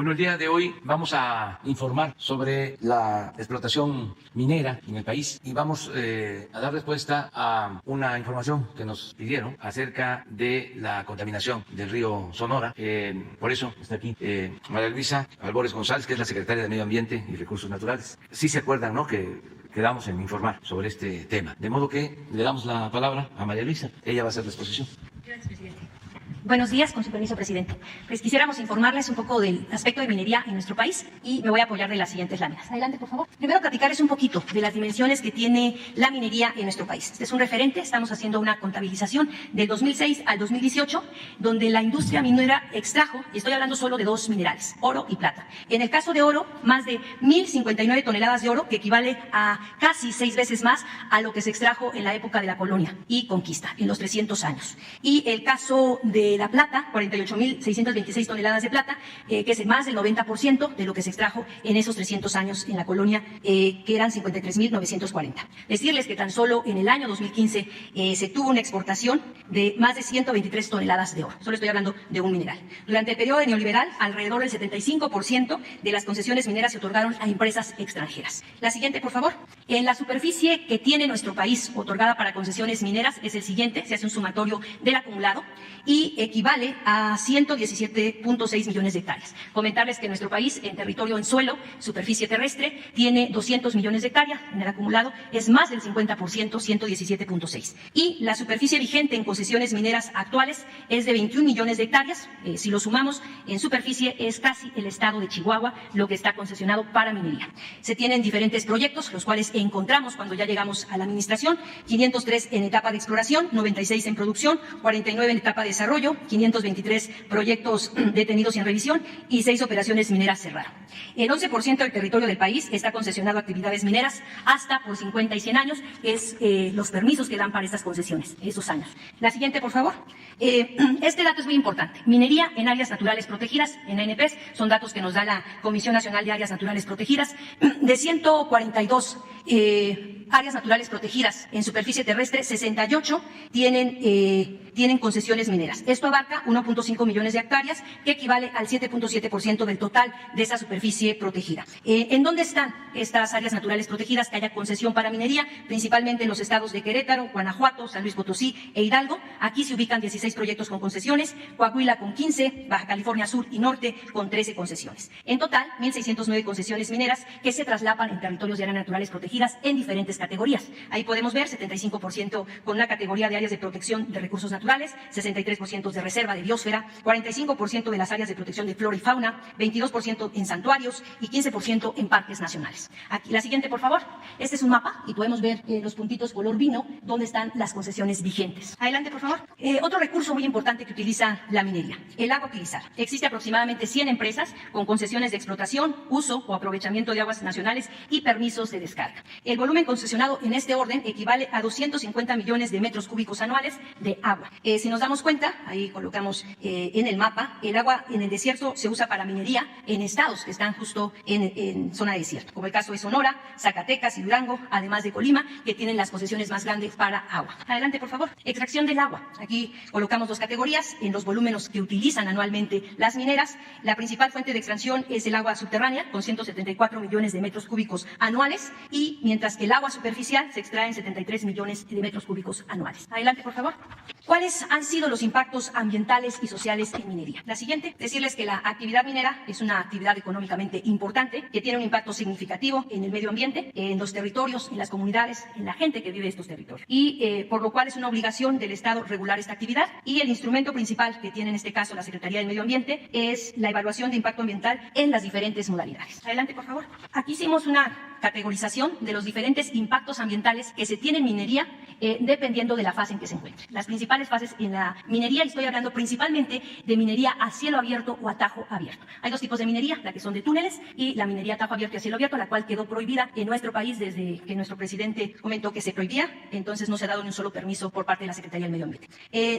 Bueno, el día de hoy vamos a informar sobre la explotación minera en el país y vamos a dar respuesta a una información que nos pidieron acerca de la contaminación del río Sonora. Por eso está aquí María Luisa Albores González, que es la secretaria de Medio Ambiente y Recursos Naturales. Sí se acuerdan, ¿no?, que quedamos en informar sobre este tema. De modo que le damos la palabra a María Luisa. Ella va a hacer la exposición. Gracias, presidente. Buenos días, con su permiso, presidente. Pues quisiéramos informarles un poco del aspecto de minería en nuestro país y me voy a apoyar de las siguientes láminas. Adelante, por favor. Primero, platicarles un poquito de las dimensiones que tiene la minería en nuestro país. Este es un referente, estamos haciendo una contabilización del 2006 al 2018, donde la industria minera extrajo, y estoy hablando solo de dos minerales, oro y plata. En el caso de oro, más de 1.059 toneladas de oro, que equivale a casi 6 veces más a lo que se extrajo en la época de la colonia y conquista, en los 300 años. Y el caso de la plata, 48.626 toneladas de plata, que es más del 90% de lo que se extrajo en esos 300 años en la colonia, que eran 53.940. Decirles que tan solo en el año 2015 se tuvo una exportación de más de 123 toneladas de oro. Solo estoy hablando de un mineral. Durante el periodo neoliberal, alrededor del 75% de las concesiones mineras se otorgaron a empresas extranjeras. La siguiente, por favor. En la superficie que tiene nuestro país otorgada para concesiones mineras es el siguiente, se hace un sumatorio del acumulado y equivale a 117.6 millones de hectáreas. Comentarles que nuestro país, en territorio en suelo, superficie terrestre, tiene 200 millones de hectáreas, en el acumulado es más del 50%, 117.6. Y la superficie vigente en concesiones mineras actuales es de 21 millones de hectáreas. Si lo sumamos en superficie, es casi el estado de Chihuahua lo que está concesionado para minería. Se tienen diferentes proyectos, los cuales encontramos cuando ya llegamos a la administración: 503 en etapa de exploración, 96 en producción, 49 en etapa de desarrollo, 523 proyectos detenidos y en revisión y 6 operaciones mineras cerradas. El 11% del territorio del país está concesionado a actividades mineras hasta por 50 y 100 años, es los permisos que dan para estas concesiones, esos años. La siguiente, por favor. Este dato es muy importante. Minería en áreas naturales protegidas, en ANPs, son datos que nos da la Comisión Nacional de Áreas Naturales Protegidas. De 142 áreas naturales protegidas en superficie terrestre, 68 tienen concesiones mineras. Esto abarca 1.5 millones de hectáreas, que equivale al 7.7% del total de esa superficie protegida. ¿En dónde están estas áreas naturales protegidas que haya concesión para minería? Principalmente en los estados de Querétaro, Guanajuato, San Luis Potosí e Hidalgo. Aquí se ubican 16 proyectos con concesiones, Coahuila con 15, Baja California Sur y Norte con 13 concesiones. En total, 1.609 concesiones mineras que se traslapan en territorios de áreas naturales protegidas en diferentes categorías. Ahí podemos ver 75% con una categoría de áreas de protección de recursos naturales, 63% de reserva de biosfera, 45% de las áreas de protección de flora y fauna, 22% en santuarios y 15% en parques nacionales. Aquí, la siguiente, por favor. Este es un mapa y podemos ver los puntitos color vino donde están las concesiones vigentes. Adelante, por favor. Otro recurso muy importante que utiliza la minería, el agua utilizada. Existe aproximadamente 100 empresas con concesiones de explotación, uso o aprovechamiento de aguas nacionales y permisos de descarga. El volumen concesionado en este orden equivale a 250 millones de metros cúbicos anuales de agua. Si nos damos cuenta, ahí colocamos en el mapa, el agua en el desierto se usa para minería en estados que están justo en zona de desierto, como el caso de Sonora, Zacatecas y Durango, además de Colima, que tienen las concesiones más grandes para agua. Adelante, por favor. Extracción del agua. Aquí colocamos dos categorías en los volúmenes que utilizan anualmente las mineras. La principal fuente de extracción es el agua subterránea, con 174 millones de metros cúbicos anuales, y mientras que el agua superficial se extrae en 73 millones de metros cúbicos anuales. Adelante, por favor. ¿Cuáles han sido los impactos ambientales y sociales en minería? La siguiente, decirles que la actividad minera es una actividad económicamente importante que tiene un impacto significativo en el medio ambiente, en los territorios, en las comunidades, en la gente que vive estos territorios. Y por lo cual es una obligación del Estado regular esta actividad, y el instrumento principal que tiene en este caso la Secretaría del Medio Ambiente es la evaluación de impacto ambiental en las diferentes modalidades. Adelante, por favor. Aquí hicimos una categorización de los diferentes impactos ambientales que se tienen en minería dependiendo de la fase en que se encuentre. Las principales fases en la minería, y estoy hablando principalmente de minería a cielo abierto o a tajo abierto. Hay dos tipos de minería, la que son de túneles y la minería a tajo abierto y a cielo abierto, la cual quedó prohibida en nuestro país desde que nuestro presidente comentó que se prohibía, entonces no se ha dado ni un solo permiso por parte de la Secretaría del Medio Ambiente.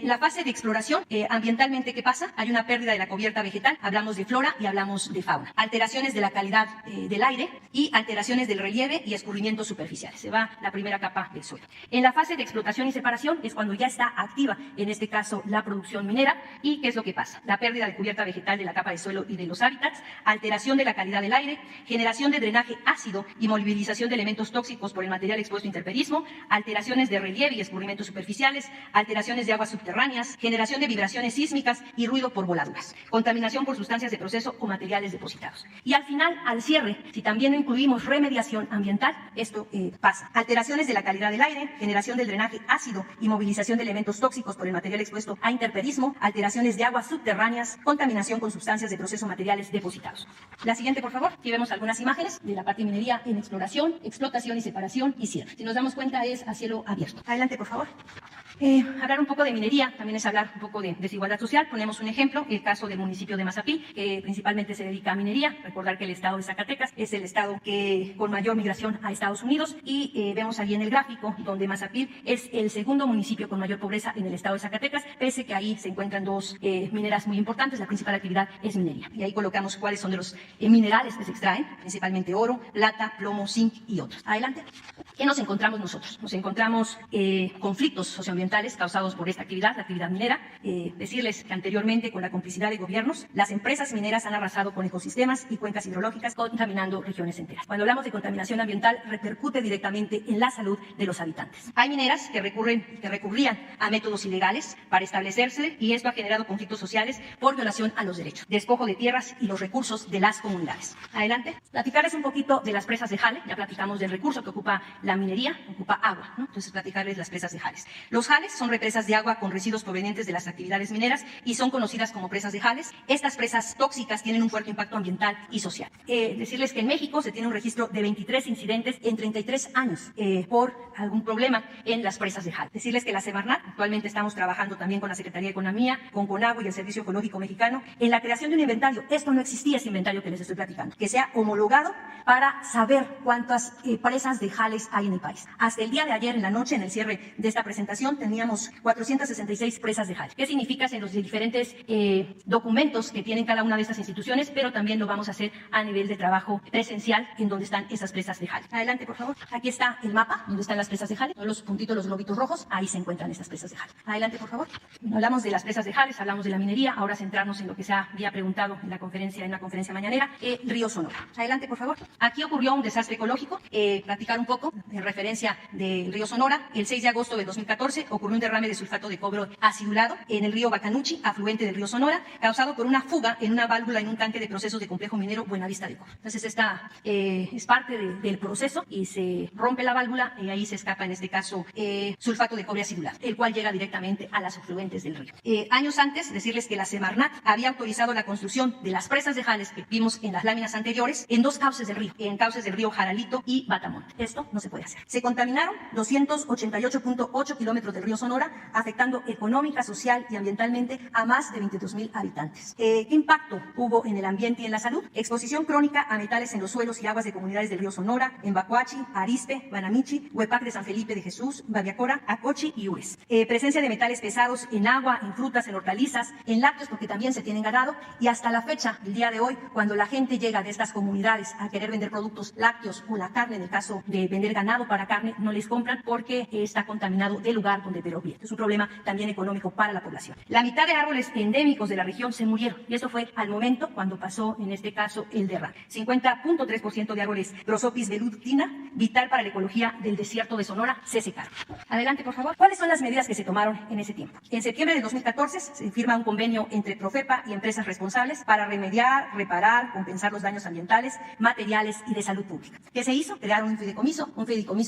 La fase de exploración, ambientalmente, ¿qué pasa? Hay una pérdida de la cubierta vegetal, hablamos de flora y hablamos de fauna, alteraciones de la calidad del aire y alteraciones del relieve y escurrimientos superficiales. Se va la primera capa del suelo. En la fase de explotación y separación es cuando ya está activa, en este caso, la producción minera. ¿Y qué es lo que pasa? La pérdida de cubierta vegetal de la capa de suelo y de los hábitats, alteración de la calidad del aire, generación de drenaje ácido y movilización de elementos tóxicos por el material expuesto a intemperismo, alteraciones de relieve y escurrimientos superficiales, alteraciones de aguas subterráneas, generación de vibraciones sísmicas y ruido por voladuras, contaminación por sustancias de proceso o materiales depositados. Y al final, al cierre, si también no incluimos remediación ambiental, esto pasa. Alteraciones de la calidad del aire, generación del drenaje ácido y movilización de elementos tóxicos por el material expuesto a intemperismo, alteraciones de aguas subterráneas, contaminación con sustancias de proceso o materiales depositados. La siguiente, por favor. Aquí vemos algunas imágenes de la parte de minería en exploración, explotación y separación y cierre. Si nos damos cuenta, es a cielo abierto. Adelante, por favor. Hablar un poco de minería también es hablar un poco de desigualdad social. Ponemos un ejemplo, el caso del municipio de Mazapil, que principalmente se dedica a minería. Recordar que el estado de Zacatecas es el estado que con mayor migración a Estados Unidos y vemos ahí en el gráfico donde Mazapil es el segundo municipio con mayor pobreza en el estado de Zacatecas, pese que ahí se encuentran dos mineras muy importantes. La principal actividad es minería. Y ahí colocamos cuáles son de los minerales que se extraen, principalmente oro, plata, plomo, zinc y otros. Adelante. ¿Qué nos encontramos nosotros? Nos encontramos conflictos socioambientales causados por esta actividad, la actividad minera. Decirles que anteriormente, con la complicidad de gobiernos, las empresas mineras han arrasado con ecosistemas y cuencas hidrológicas, contaminando regiones enteras. Cuando hablamos de contaminación ambiental, repercute directamente en la salud de los habitantes. Hay mineras que recurrían a métodos ilegales para establecerse y esto ha generado conflictos sociales por violación a los derechos, despojo de tierras y los recursos de las comunidades. Adelante. Platicarles un poquito de las presas de jale. Ya platicamos del recurso que ocupa la minería, ocupa agua, ¿no? Entonces, platicarles las presas de jales. Los jales son represas de agua con residuos provenientes de las actividades mineras y son conocidas como presas de jales. Estas presas tóxicas tienen un fuerte impacto ambiental y social. Decirles que en México se tiene un registro de 23 incidentes en 33 años por algún problema en las presas de jales. Decirles que la Semarnat, actualmente estamos trabajando también con la Secretaría de Economía, con CONAGUA y el Servicio Ecológico Mexicano, en la creación de un inventario. Esto no existía, ese inventario que les estoy platicando, que sea homologado para saber cuántas presas de jales hay en el país. Hasta el día de ayer en la noche, en el cierre de esta presentación, teníamos 466 presas de jale. ¿Qué significa? En los diferentes documentos que tienen cada una de estas instituciones, pero también lo vamos a hacer a nivel de trabajo presencial en donde están esas presas de jale. Adelante, por favor. Aquí está el mapa donde están las presas de jale, los puntitos, los globitos rojos, ahí se encuentran estas presas de jale. Adelante, por favor. Hablamos de las presas de jales, hablamos de la minería, ahora centrarnos en lo que se había preguntado en la conferencia, en una conferencia mañanera, Río Sonora. Adelante, por favor. Aquí ocurrió un desastre ecológico, platicar un poco en referencia del río Sonora. El 6 de agosto de 2014 ocurrió un derrame de sulfato de cobre acidulado en el río Bacanuchi, afluente del río Sonora, causado por una fuga en una válvula en un tanque de procesos de complejo minero Buenavista de Cobre. Entonces esta es parte del proceso y se rompe la válvula y ahí se escapa en este caso sulfato de cobre acidulado, el cual llega directamente a las afluentes del río. Años antes, decirles que la Semarnat había autorizado la construcción de las presas de jales que vimos en las láminas anteriores en dos cauces del río, en cauces del río Jaralito y Batamonte. Esto no se puede hacer. Se contaminaron 288.8 kilómetros del río Sonora, afectando económica, social y ambientalmente a más de 22,000 habitantes. ¿Qué impacto hubo en el ambiente y en la salud? Exposición crónica a metales en los suelos y aguas de comunidades del río Sonora, en Bacuachi, Arispe, Banamichi, Huepac de San Felipe de Jesús, Baviacora, Acochi y Ures. Presencia de metales pesados en agua, en frutas, en hortalizas, en lácteos, porque también se tienen ganado, y hasta la fecha, el día de hoy, cuando la gente llega de estas comunidades a querer vender productos lácteos o la carne, en el caso de vender ganado para carne, no les compran porque está contaminado del lugar donde proviene. Es un problema también económico para la población. La mitad de árboles endémicos de la región se murieron y eso fue al momento cuando pasó en este caso el derrame. 50.3% de árboles Prosopis velutina, vital para la ecología del desierto de Sonora, se secaron. Adelante, por favor. ¿Cuáles son las medidas que se tomaron en ese tiempo? En septiembre de 2014 se firma un convenio entre Profepa y empresas responsables para remediar, reparar, compensar los daños ambientales, materiales y de salud pública. ¿Qué se hizo? Crear un fideicomiso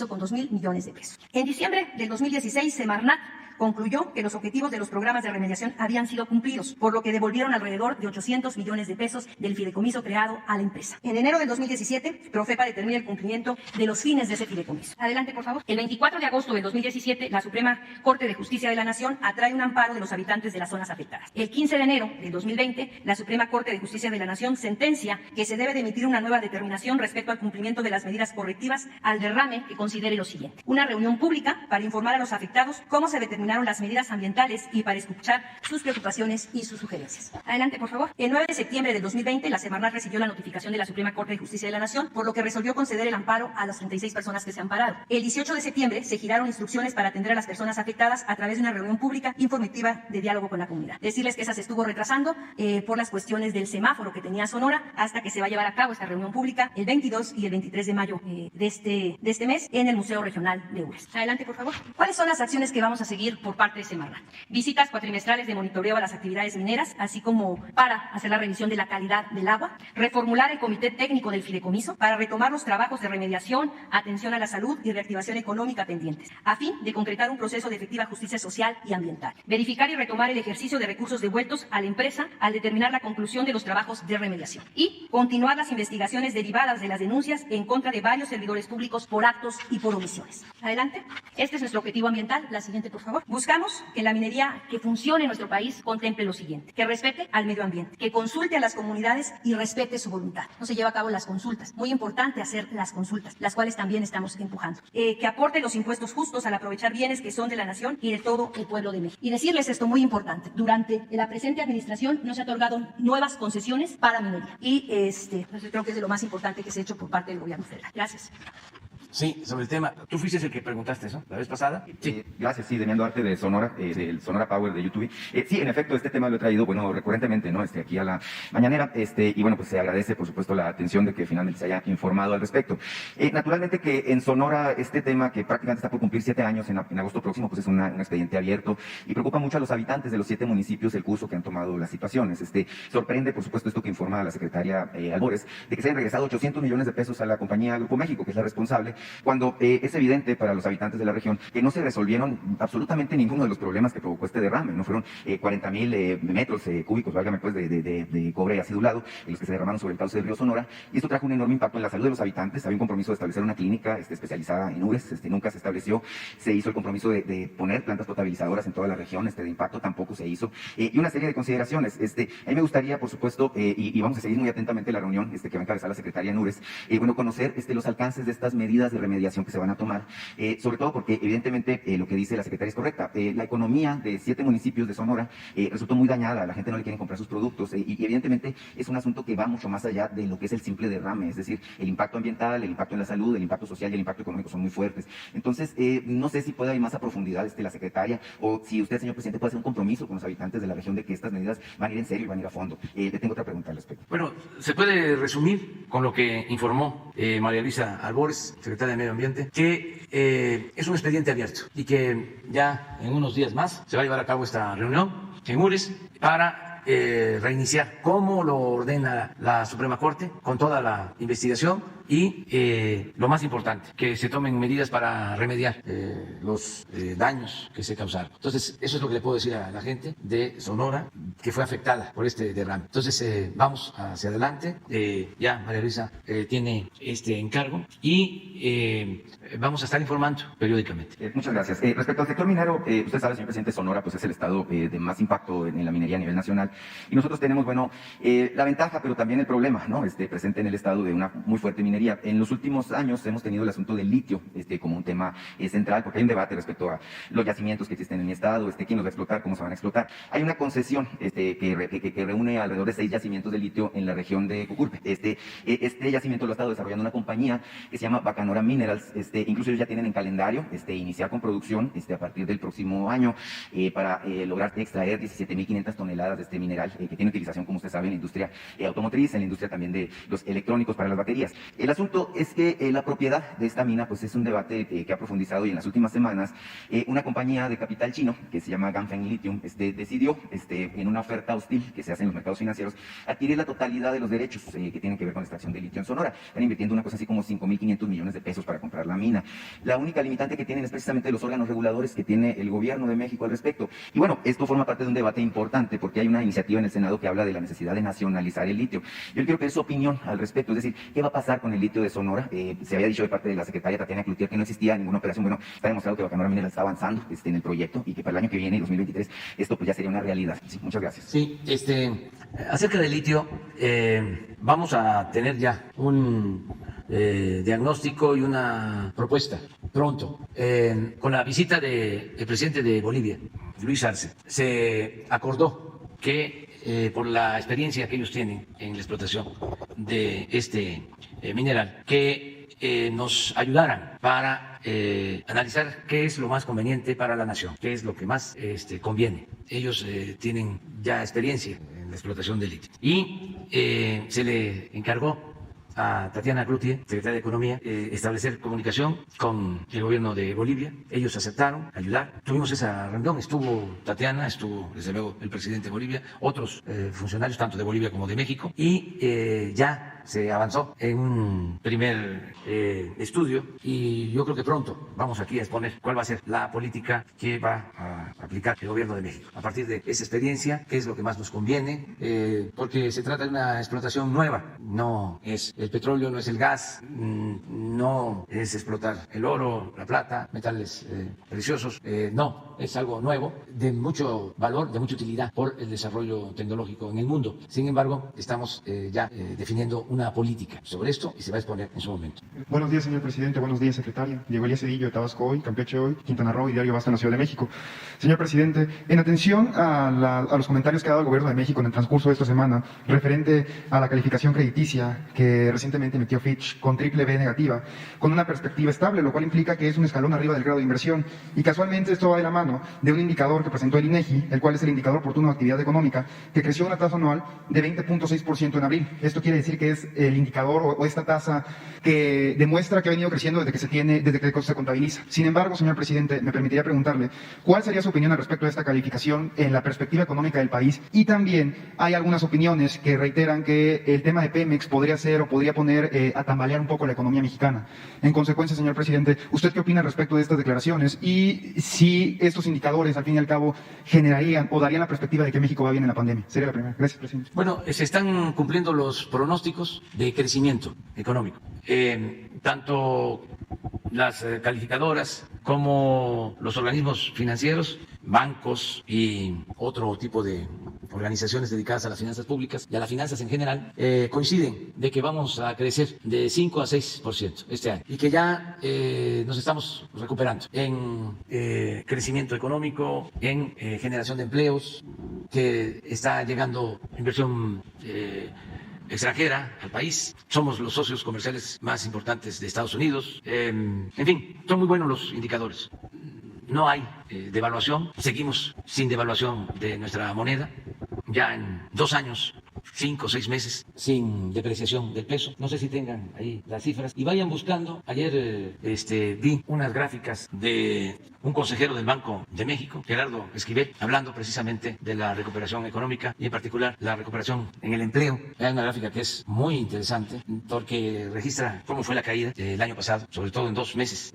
con 2,000 millones de pesos. En diciembre del 2016, Semarnat concluyó que los objetivos de los programas de remediación habían sido cumplidos, por lo que devolvieron alrededor de 800 millones de pesos del fideicomiso creado a la empresa. En enero del 2017, Profepa determina el cumplimiento de los fines de ese fideicomiso. Adelante, por favor. El 24 de agosto del 2017, la Suprema Corte de Justicia de la Nación atrae un amparo de los habitantes de las zonas afectadas. El 15 de enero del 2020, la Suprema Corte de Justicia de la Nación sentencia que se debe de emitir una nueva determinación respecto al cumplimiento de las medidas correctivas al derrame que considere lo siguiente: una reunión pública para informar a los afectados cómo se determinaron examinaron las medidas ambientales y para escuchar sus preocupaciones y sus sugerencias. Adelante, por favor. El 9 de septiembre del 2020, la Semarnat recibió la notificación de la Suprema Corte de Justicia de la Nación, por lo que resolvió conceder el amparo a las 36 personas que se ampararon. El 18 de septiembre se giraron instrucciones para atender a las personas afectadas a través de una reunión pública informativa de diálogo con la comunidad. Decirles que esa se estuvo retrasando por las cuestiones del semáforo que tenía Sonora, hasta que se va a llevar a cabo esta reunión pública el 22 y el 23 de mayo de este mes en el Museo Regional de Ures. Adelante, por favor. ¿Cuáles son las acciones que vamos a seguir por parte de Semarnat? Visitas cuatrimestrales de monitoreo a las actividades mineras, así como para hacer la revisión de la calidad del agua, reformular el comité técnico del fideicomiso para retomar los trabajos de remediación, atención a la salud y reactivación económica pendientes, a fin de concretar un proceso de efectiva justicia social y ambiental. Verificar y retomar el ejercicio de recursos devueltos a la empresa al determinar la conclusión de los trabajos de remediación. Y continuar las investigaciones derivadas de las denuncias en contra de varios servidores públicos por actos y por omisiones. Adelante. Este es nuestro objetivo ambiental. La siguiente, por favor. Buscamos que la minería que funcione en nuestro país contemple lo siguiente: que respete al medio ambiente, que consulte a las comunidades y respete su voluntad. No se lleva a cabo las consultas. Muy importante hacer las consultas, las cuales también estamos empujando. Que aporte los impuestos justos al aprovechar bienes que son de la nación y de todo el pueblo de México. Y decirles esto muy importante: durante la presente administración no se ha otorgado nuevas concesiones para minería. Y pues creo que es de lo más importante que se ha hecho por parte del gobierno federal. Gracias. Sí, sobre el tema. Tú fuiste el que preguntaste eso la vez pasada. Sí. Gracias, sí, Demián Duarte de Sonora, del Sonora Power de YouTube. Sí, en efecto, este tema lo he traído, bueno, recurrentemente, ¿no? Aquí a la mañanera, y bueno, pues se agradece, por supuesto, la atención de que finalmente se haya informado al respecto. Naturalmente que en Sonora este tema, que prácticamente está por cumplir 7 años en agosto próximo, pues es un expediente abierto y preocupa mucho a los habitantes de los 7 municipios el curso que han tomado las situaciones. Sorprende, por supuesto, esto que informa la secretaria Albores, de que se hayan regresado 800 millones de pesos a la compañía Grupo México, que es la responsable, cuando es evidente para los habitantes de la región que no se resolvieron absolutamente ninguno de los problemas que provocó este derrame. No fueron 40,000 metros cúbicos, válgame pues, de cobre acidulado, los que se derramaron sobre el cauce del río Sonora, y esto trajo un enorme impacto en la salud de los habitantes. Había un compromiso de establecer una clínica especializada en Ures, nunca se estableció. Se hizo el compromiso de poner plantas potabilizadoras en toda la región, de impacto tampoco se hizo, y una serie de consideraciones. A mí me gustaría, por supuesto, y vamos a seguir muy atentamente la reunión que va a encabezar la secretaria en Ures, bueno, conocer los alcances de estas medidas de remediación que se van a tomar, sobre todo porque evidentemente lo que dice la secretaria es correcta. La economía de 7 municipios de Sonora resultó muy dañada, la gente no le quiere comprar sus productos, y evidentemente es un asunto que va mucho más allá de lo que es el simple derrame, es decir, el impacto ambiental, el impacto en la salud, el impacto social y el impacto económico son muy fuertes. Entonces, no sé si puede ir más a profundidad la secretaria, o si usted, señor presidente, puede hacer un compromiso con los habitantes de la región de que estas medidas van a ir en serio y van a ir a fondo. Le tengo otra pregunta al respecto. Bueno, se puede resumir con lo que informó María Luisa Albores, secretaria de Medio Ambiente, que es un expediente abierto y que ya en unos días más se va a llevar a cabo esta reunión en Ures para reiniciar, como lo ordena la Suprema Corte, con toda la investigación y lo más importante, que se tomen medidas para remediar los daños que se causaron. Entonces, eso es lo que le puedo decir a la gente de Sonora que fue afectada por este derrame. Entonces, vamos hacia adelante. Ya María Luisa tiene este encargo y vamos a estar informando periódicamente. Muchas gracias. Respecto al sector minero, usted sabe, señor presidente, Sonora pues es el estado de más impacto en la minería a nivel nacional, y nosotros tenemos, bueno, la ventaja, pero también el problema, ¿no? Presente en el estado de una muy fuerte minería. En los últimos años hemos tenido el asunto del litio como un tema central, porque hay un debate respecto a los yacimientos que existen en mi estado, quién los va a explotar, cómo se van a explotar. Hay una concesión que reúne alrededor de 6 yacimientos de litio en la región de Cucurpe. Este yacimiento lo ha estado desarrollando una compañía que se llama Bacanora Minerals. Incluso ellos ya tienen en calendario iniciar con producción a partir del próximo año para lograr extraer 17,500 toneladas de este mineral que tiene utilización, como usted sabe, en la industria automotriz, en la industria también de los electrónicos para las baterías. El asunto es que la propiedad de esta mina pues es un debate que ha profundizado, y en las últimas semanas una compañía de capital chino que se llama Ganfeng Lithium decidió en una oferta hostil que se hace en los mercados financieros adquirir la totalidad de los derechos que tienen que ver con la extracción de litio en Sonora. Están invirtiendo una cosa así como 5,500 millones de pesos para comprar la mina. La única limitante que tienen es precisamente los órganos reguladores que tiene el gobierno de México al respecto. Y bueno, esto forma parte de un debate importante porque hay una iniciativa en el Senado que habla de la necesidad de nacionalizar el litio. Yo quiero pedir su opinión al respecto, es decir, ¿qué va a pasar con el litio de Sonora? Se había dicho de parte de la secretaria Tatiana Cloutier que no existía ninguna operación. Bueno, está demostrado que Bacanora Mineral está avanzando en el proyecto y que para el año que viene, 2023, esto pues ya sería una realidad. Sí, muchas gracias. Sí, acerca del litio, vamos a tener ya un diagnóstico y una propuesta pronto. Con la visita del presidente de Bolivia, Luis Arce, se acordó que por la experiencia que ellos tienen en la explotación de este mineral, que nos ayudaran para analizar qué es lo más conveniente para la nación, qué es lo que más conviene. Ellos tienen ya experiencia en la explotación de litio. Y se le encargó a Tatiana Cloutier, secretaria de Economía, establecer comunicación con el gobierno de Bolivia. Ellos aceptaron ayudar. Tuvimos esa reunión, estuvo Tatiana, estuvo desde luego el presidente de Bolivia, otros funcionarios tanto de Bolivia como de México, y ya se avanzó en un primer estudio, y yo creo que pronto vamos aquí a exponer cuál va a ser la política que va a aplicar el gobierno de México a partir de esa experiencia, qué es lo que más nos conviene, porque se trata de una explotación nueva, no es el petróleo, no es el gas, no es explotar el oro, la plata, metales preciosos, no, es algo nuevo, de mucho valor, de mucha utilidad por el desarrollo tecnológico en el mundo. Sin embargo, estamos ya definiendo una política sobre esto y se va a exponer en su momento. Buenos días, señor presidente. Buenos días, secretaria. Diego Elías Cedillo, de Tabasco Hoy, Campeche Hoy, Quintana Roo y Diario Basta en la Ciudad de México. Señor presidente, en atención a los comentarios que ha dado el gobierno de México en el transcurso de esta semana referente a la calificación crediticia que recientemente emitió Fitch con triple B negativa, con una perspectiva estable, lo cual implica que es un escalón arriba del grado de inversión. Y casualmente esto va de la mano de un indicador que presentó el INEGI, el cual es el indicador oportuno de actividad económica, que creció a una tasa anual de 20.6% en abril. Esto quiere decir que es el indicador o esta tasa que demuestra que ha venido creciendo desde que se contabiliza. Sin embargo, señor presidente, me permitiría preguntarle cuál sería su opinión al respecto de esta calificación en la perspectiva económica del país, y también hay algunas opiniones que reiteran que el tema de Pemex podría ser o podría poner a tambalear un poco la economía mexicana. En consecuencia, señor presidente, ¿usted qué opina respecto de estas declaraciones y si estos indicadores al fin y al cabo generarían o darían la perspectiva de que México va bien en la pandemia? Sería la primera. Gracias, presidente. Bueno, se están cumpliendo los pronósticos de crecimiento económico. Tanto las calificadoras como los organismos financieros, bancos y otro tipo de organizaciones dedicadas a las finanzas públicas y a las finanzas en general, coinciden de que vamos a crecer de 5 a 6% este año y que ya nos estamos recuperando en crecimiento económico, en generación de empleos, que está llegando inversión extranjera al país. Somos los socios comerciales más importantes de Estados Unidos. En fin, son muy buenos los indicadores. No hay devaluación, seguimos sin devaluación de nuestra moneda, ya en 2 años, 5 o 6 meses sin depreciación del peso. No sé si tengan ahí las cifras y vayan buscando. Ayer vi unas gráficas de un consejero del Banco de México, Gerardo Esquivel, hablando precisamente de la recuperación económica y en particular la recuperación en el empleo. Hay una gráfica que es muy interesante porque registra cómo fue la caída el año pasado, sobre todo en 2 meses,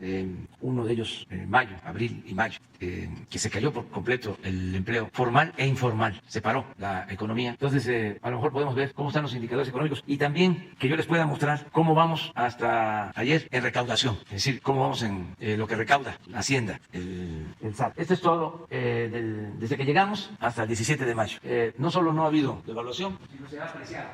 uno de ellos mayo, abril y mayo, que se cayó por completo el empleo formal e informal, se paró la economía. Entonces, a lo mejor podemos ver cómo están los indicadores económicos y también que yo les pueda mostrar cómo vamos hasta ayer en recaudación, es decir, cómo vamos en lo que recauda la Hacienda, el SAT. Esto es todo desde que llegamos hasta el 17 de mayo. No solo no ha habido devaluación, sino se ha apreciado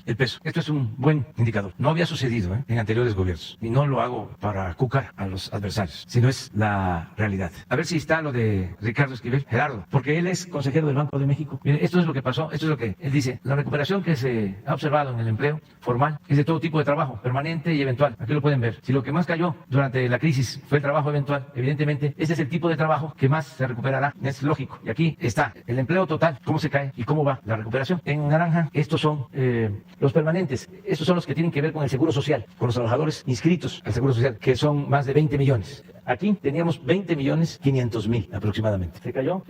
el peso. Esto es un buen indicador. No había sucedido en anteriores gobiernos. Y no lo hago para cucar a los adversarios, sino es la realidad. A ver si está lo de Ricardo Esquivel, Gerardo, porque él es consejero del Banco de México. Mire, esto es lo que pasó, esto es lo que él dice. La recuperación que se ha observado en el empleo formal es de todo tipo de trabajo, permanente y eventual. Aquí lo pueden ver. Si lo que más cayó durante la crisis fue el trabajo eventual, evidentemente este es el tipo de trabajo que más se recuperará. Es lógico. Y aquí está el empleo total, cómo se cae y cómo va la recuperación. En naranja, estos son los permanentes. Estos son los que tienen que ver con el Seguro Social, con los trabajadores inscritos al Seguro Social, que son más de 20 millones. Aquí teníamos 20.500.000 aproximadamente. Se cayó,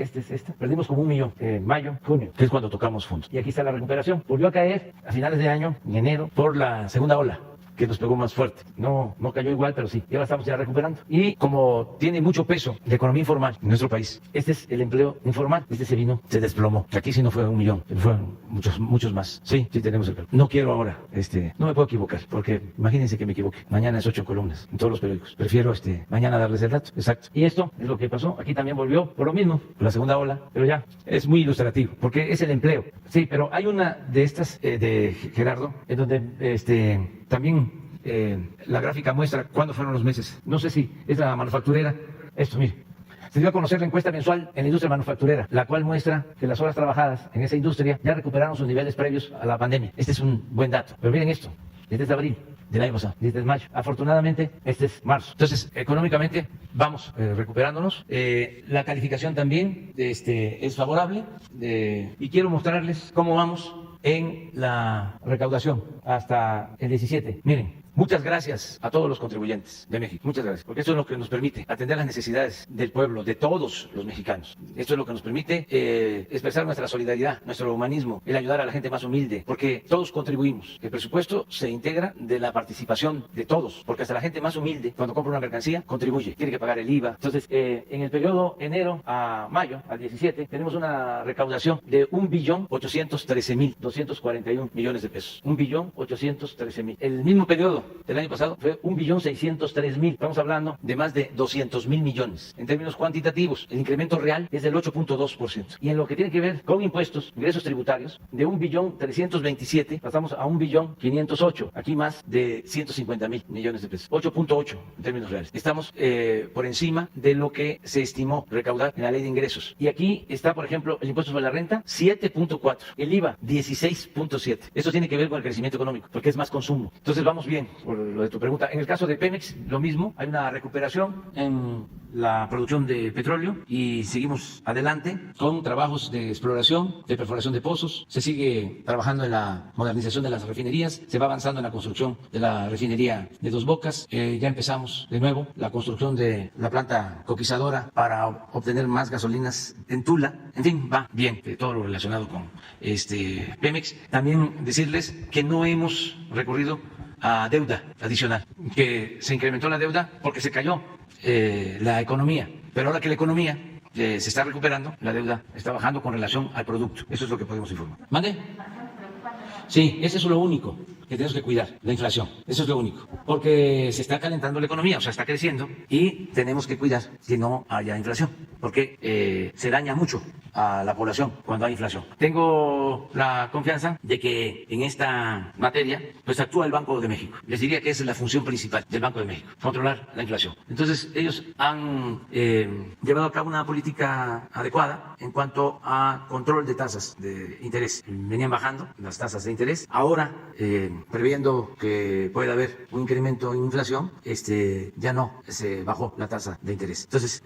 perdimos como 1 millón en mayo, junio, que es cuando tocamos fondos. Y aquí está la recuperación. Volvió a caer a finales de año, en enero, por la segunda ola, que nos pegó más fuerte. No cayó igual, pero sí. Y ahora estamos ya recuperando. Y como tiene mucho peso la economía informal en nuestro país, este es el empleo informal. Se desplomó. Aquí sí no fue 1 millón, fueron muchos más. Sí tenemos el no quiero ahora, no me puedo equivocar, porque imagínense que me equivoque. Mañana es 8 columnas en todos los periódicos. Prefiero mañana darles el dato. Exacto. Y esto es lo que pasó. Aquí también volvió por lo mismo, por la segunda ola, pero ya es muy ilustrativo, porque es el empleo. Sí, pero hay una de estas de Gerardo, en donde también la gráfica muestra cuándo fueron los meses. No sé si es la manufacturera. Esto, mire. Se dio a conocer la encuesta mensual en la industria manufacturera, la cual muestra que las horas trabajadas en esa industria ya recuperaron sus niveles previos a la pandemia. Este es un buen dato. Pero miren esto, este es abril del año pasado, este es mayo. Afortunadamente, este es marzo. Entonces, económicamente vamos recuperándonos. La calificación también es favorable y quiero mostrarles cómo vamos en la recaudación hasta el 17. Miren. Muchas gracias a todos los contribuyentes de México. Muchas gracias, porque eso es lo que nos permite atender las necesidades del pueblo, de todos los mexicanos. Esto es lo que nos permite expresar nuestra solidaridad, nuestro humanismo, el ayudar a la gente más humilde, porque todos contribuimos. El presupuesto se integra de la participación de todos, porque hasta la gente más humilde, cuando compra una mercancía, contribuye, tiene que pagar el IVA. Entonces, en el periodo enero a mayo, al 17, tenemos una recaudación de 1.813.241 millones de pesos. 1.813.000. El mismo periodo del año pasado fue 1.603.000. Estamos hablando de más de 200.000 millones. En términos cuantitativos, el incremento real es del 8.2%. Y en lo que tiene que ver con impuestos, ingresos tributarios, de 1.327.000 pasamos a 1.508.000. Aquí más de 150.000 millones de pesos. 8.8 en términos reales. Estamos por encima de lo que se estimó recaudar en la ley de ingresos. Y aquí está, por ejemplo, el impuesto sobre la renta, 7.4. El IVA, 16.7. Eso tiene que ver con el crecimiento económico, porque es más consumo. Entonces vamos bien. Por lo de tu pregunta. En el caso de Pemex, lo mismo, hay una recuperación en la producción de petróleo y seguimos adelante con trabajos de exploración, de perforación de pozos. Se sigue trabajando en la modernización de las refinerías, se va avanzando en la construcción de la refinería de Dos Bocas. Ya empezamos de nuevo la construcción de la planta coquizadora para obtener más gasolinas en Tula. En fin, va bien todo lo relacionado con Pemex. También decirles que no hemos recurrido a deuda adicional, que se incrementó la deuda porque se cayó la economía, pero ahora que la economía se está recuperando, la deuda está bajando con relación al producto. Eso es lo que podemos informar. ¿Mande? Sí, eso es lo único que tenemos que cuidar, la inflación. Eso es lo único, porque se está calentando la economía, o sea, está creciendo y tenemos que cuidar que no haya inflación, porque se daña mucho a la población cuando hay inflación. Tengo la confianza de que en esta materia pues actúa el Banco de México. Les diría que esa es la función principal del Banco de México, controlar la inflación. Entonces ellos han llevado a cabo una política adecuada en cuanto a control de tasas de interés. Venían bajando las tasas de interés. Ahora, previendo que pueda haber un incremento en inflación, ya no se bajó la tasa de interés. Entonces,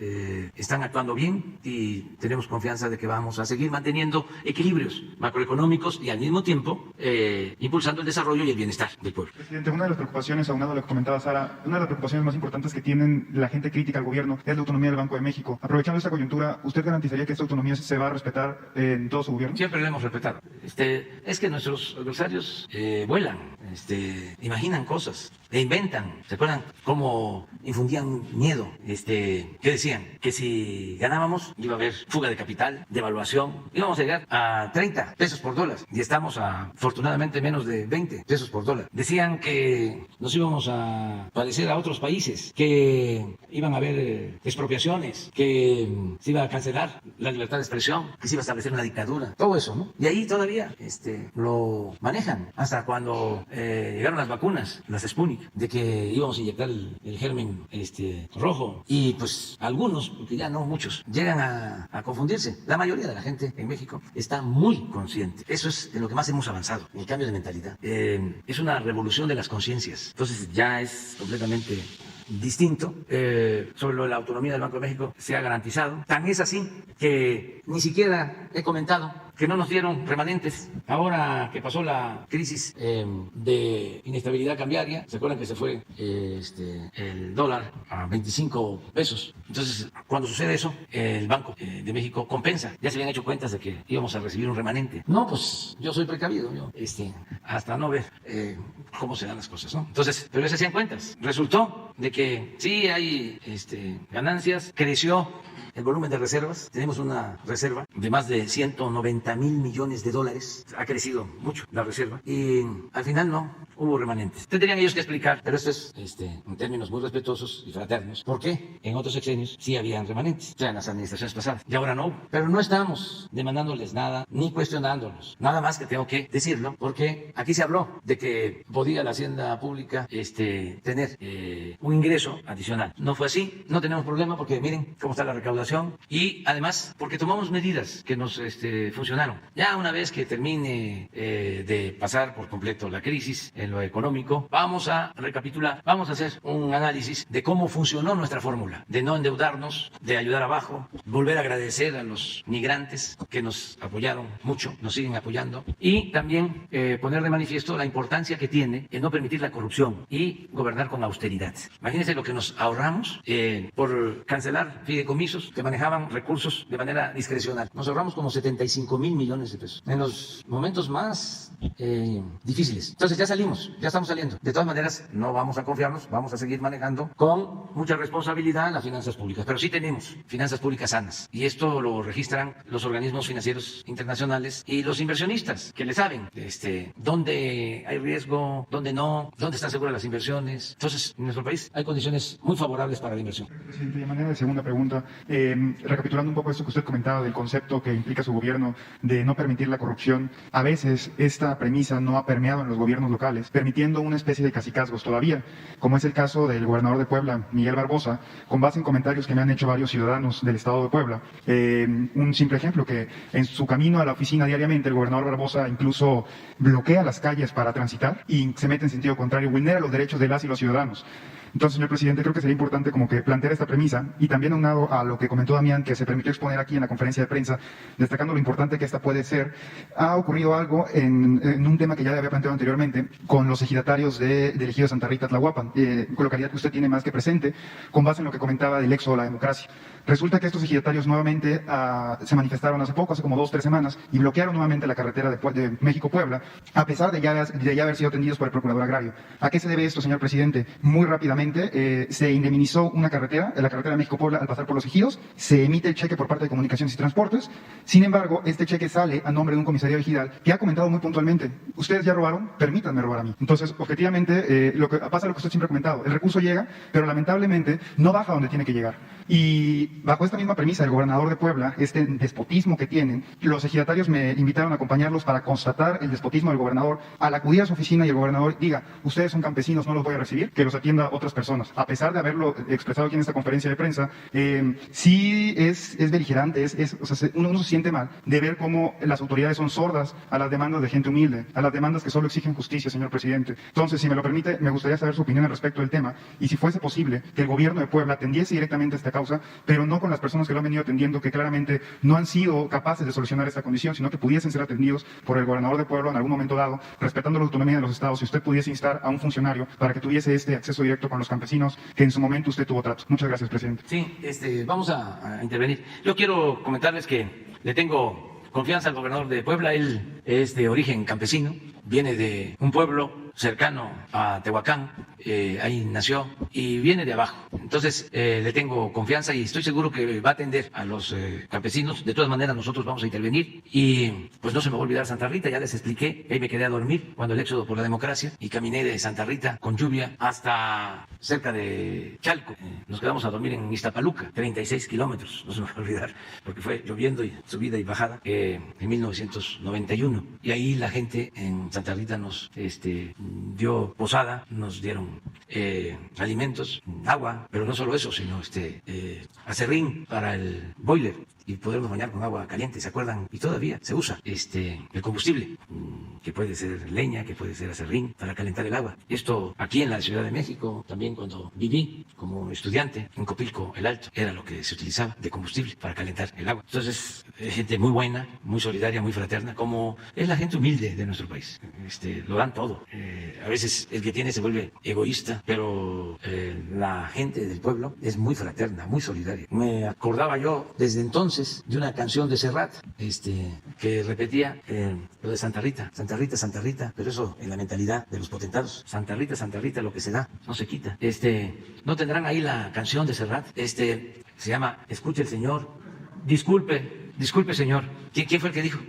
están actuando bien y tenemos confianza de que vamos a seguir manteniendo equilibrios macroeconómicos y al mismo tiempo impulsando el desarrollo y el bienestar del pueblo. Presidente, una de las preocupaciones, aunado a lo que comentaba Sara, una de las preocupaciones más importantes que tienen la gente crítica al gobierno es la autonomía del Banco de México. Aprovechando esta coyuntura, ¿usted garantizaría que esta autonomía se va a respetar en todo su gobierno? Siempre lo hemos respetado. Es que nuestros adversarios vuelan, imaginan cosas, e inventan. ¿Se acuerdan cómo infundían miedo? ¿Qué decían? Que si ganábamos iba a haber fuga de capital, devaluación, íbamos a llegar a 30 pesos por dólar y estamos a afortunadamente menos de 20 pesos por dólar. Decían que nos íbamos a parecer a otros países, que iban a haber expropiaciones, que se iba a cancelar la libertad de expresión, que se iba a establecer una dictadura, todo eso, ¿no? Y ahí todavía lo manejan, hasta cuando llegaron las vacunas, las Sputnik, de que íbamos a inyectar el germen rojo, y pues algunos, porque ya no muchos, llegan a confundirse. La mayoría de la gente en México está muy consciente. Eso es en lo que más hemos avanzado, en el cambio de mentalidad. Es una revolución de las conciencias. Entonces ya es completamente distinto. Sobre la autonomía del Banco de México se ha garantizado. Tan es así que ni siquiera he comentado que no nos dieron remanentes. Ahora que pasó la crisis de inestabilidad cambiaria, ¿se acuerdan que se fue el dólar a 25 pesos? Entonces, cuando sucede eso, el Banco de México compensa. Ya se habían hecho cuentas de que íbamos a recibir un remanente. No, pues yo soy precavido, hasta no ver cómo se dan las cosas, ¿no? Entonces, pero se hacían cuentas. Resultó de que sí hay ganancias, creció el volumen de reservas. Tenemos una reserva de más de 190,000 millones de dólares. Ha crecido mucho la reserva y al final no hubo remanentes. Tendrían ellos que explicar, pero esto es en términos muy respetuosos y fraternos, por qué en otros sexenios sí habían remanentes, o sea, en las administraciones pasadas, y ahora no. Pero no estamos demandándoles nada ni cuestionándolos. Nada más que tengo que decirlo, porque aquí se habló de que podía la hacienda pública tener un ingreso adicional. No fue así, no tenemos problema porque miren cómo está la recaudación y además porque tomamos medidas que nos funcionaron. Ya una vez que termine de pasar por completo la crisis en lo económico, vamos a recapitular, vamos a hacer un análisis de cómo funcionó nuestra fórmula, de no endeudarnos, de ayudar abajo, volver a agradecer a los migrantes que nos apoyaron mucho, nos siguen apoyando y también poner de manifiesto la importancia que tiene en no permitir la corrupción y gobernar con austeridad. Imagínense lo que nos ahorramos por cancelar fideicomisos que manejaban recursos de manera discrecional. Nos ahorramos como 75,000 millones de pesos en los momentos más difíciles. Entonces ya salimos, ya estamos saliendo. De todas maneras, no vamos a confiarnos, vamos a seguir manejando con mucha responsabilidad las finanzas públicas, pero sí tenemos finanzas públicas sanas y esto lo registran los organismos financieros internacionales y los inversionistas que le saben dónde hay riesgo, dónde no, dónde están seguras las inversiones. Entonces, en nuestro país hay condiciones muy favorables para la inversión. Presidente, de manera de segunda pregunta, recapitulando un poco esto que usted comentaba del concepto que implica su gobierno de no permitir la corrupción, a veces esta premisa no ha permeado en los gobiernos locales, permitiendo una especie de cacicazgos todavía, como es el caso del gobernador de Puebla, Miguel Barbosa, con base en comentarios que me han hecho varios ciudadanos del estado de Puebla. Un simple ejemplo, que en su camino a la oficina diariamente, el gobernador Barbosa incluso bloquea las calles para transitar y se mete en sentido contrario, vulnera los derechos de las y los ciudadanos. Entonces, señor presidente, creo que sería importante como que plantear esta premisa y también aunado a lo que comentó Damián, que se permitió exponer aquí en la conferencia de prensa, destacando lo importante que esta puede ser. Ha ocurrido algo en un tema que ya le había planteado anteriormente con los ejidatarios del ejido de Santa Rita, Tlahuapan, localidad que usted tiene más que presente, con base en lo que comentaba del éxodo a la democracia. Resulta que estos ejidatarios nuevamente se manifestaron hace poco, hace como 2 o 3 semanas, y bloquearon nuevamente la carretera de México-Puebla, a pesar de ya haber sido atendidos por el procurador agrario. ¿A qué se debe esto, señor presidente? Muy rápidamente, se indemnizó una carretera, la carretera de México-Puebla, al pasar por los ejidos, se emite el cheque por parte de Comunicaciones y Transportes. Sin embargo, este cheque sale a nombre de un comisario ejidal que ha comentado muy puntualmente: ustedes ya robaron, permítanme robar a mí. Entonces, objetivamente, lo que usted siempre ha comentado, el recurso llega, pero lamentablemente no baja donde tiene que llegar. Y bajo esta misma premisa del gobernador de Puebla, este despotismo que tienen, los ejidatarios me invitaron a acompañarlos para constatar el despotismo del gobernador. Al acudir a su oficina y el gobernador diga: ustedes son campesinos, no los voy a recibir, que los atienda otras personas. A pesar de haberlo expresado aquí en esta conferencia de prensa, sí es beligerante, o sea, uno se siente mal de ver cómo las autoridades son sordas a las demandas de gente humilde, a las demandas que solo exigen justicia, señor presidente. Entonces, si me lo permite, me gustaría saber su opinión al respecto del tema y si fuese posible que el gobierno de Puebla atendiese directamente esta causa, pero no con las personas que lo han venido atendiendo, que claramente no han sido capaces de solucionar esta condición, sino que pudiesen ser atendidos por el gobernador de Puebla en algún momento dado, respetando la autonomía de los estados. Si usted pudiese instar a un funcionario para que tuviese este acceso directo con los campesinos, que en su momento usted tuvo trato. Muchas gracias, presidente. Sí, vamos a intervenir. Yo quiero comentarles que le tengo confianza al gobernador de Puebla. Él es de origen campesino, viene de un pueblo cercano a Tehuacán, ahí nació y viene de abajo. Entonces le tengo confianza y estoy seguro que va a atender a los campesinos. De todas maneras, nosotros vamos a intervenir y pues no se me va a olvidar Santa Rita. Ya les expliqué, ahí me quedé a dormir cuando el éxodo por la democracia y caminé de Santa Rita con lluvia hasta cerca de Chalco. Nos quedamos a dormir en Iztapaluca, 36 kilómetros, no se me va a olvidar, porque fue lloviendo y subida y bajada en 1991. Y ahí la gente en Santa Rita nos dio posada, nos dieron alimentos, agua, pero no solo eso, sino acerrín para el boiler y podernos bañar con agua caliente, ¿se acuerdan? Y todavía se usa el combustible, que puede ser leña, que puede ser acerrín, para calentar el agua. Esto aquí en la Ciudad de México, también cuando viví como estudiante en Copilco el Alto, era lo que se utilizaba de combustible para calentar el agua. Entonces, gente muy buena, muy solidaria, muy fraterna, como es la gente humilde de nuestro país. Lo dan todo. A veces el que tiene se vuelve egoísta, pero la gente del pueblo es muy fraterna, muy solidaria. Me acordaba yo desde entonces de una canción de Serrat, que repetía lo de Santa Rita, Santa Rita, Santa Rita, pero eso en la mentalidad de los potentados. Santa Rita, lo que se da no se quita. No tendrán ahí la canción de Serrat. se llama Escuche el Señor. Disculpe, señor. ¿Quién fue el que dijo?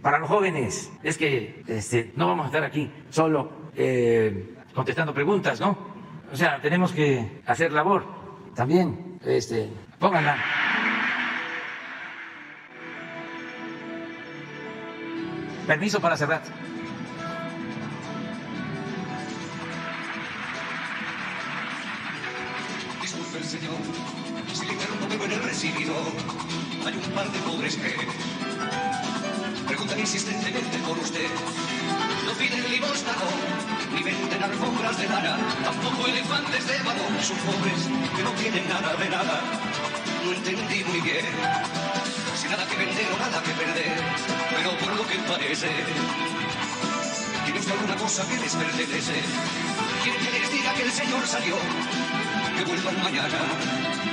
Para los jóvenes, es que no vamos a estar aquí solo contestando preguntas, ¿no? O sea, tenemos que hacer labor también. Pónganla. Permiso para cerrar. Disculpe el señor, si le interrumpo, pero en el recibidor hay un par de pobres que preguntan insistentemente por usted. No piden limosna, no, ni venden alfombras de lana, tampoco elefantes de balón. Son pobres que no tienen nada de nada. No entendí muy bien, sin nada que vender o nada que perder, pero por lo que parece, tiene usted alguna cosa que les pertenece. Quieren que les diga que el señor salió, que vuelvan mañana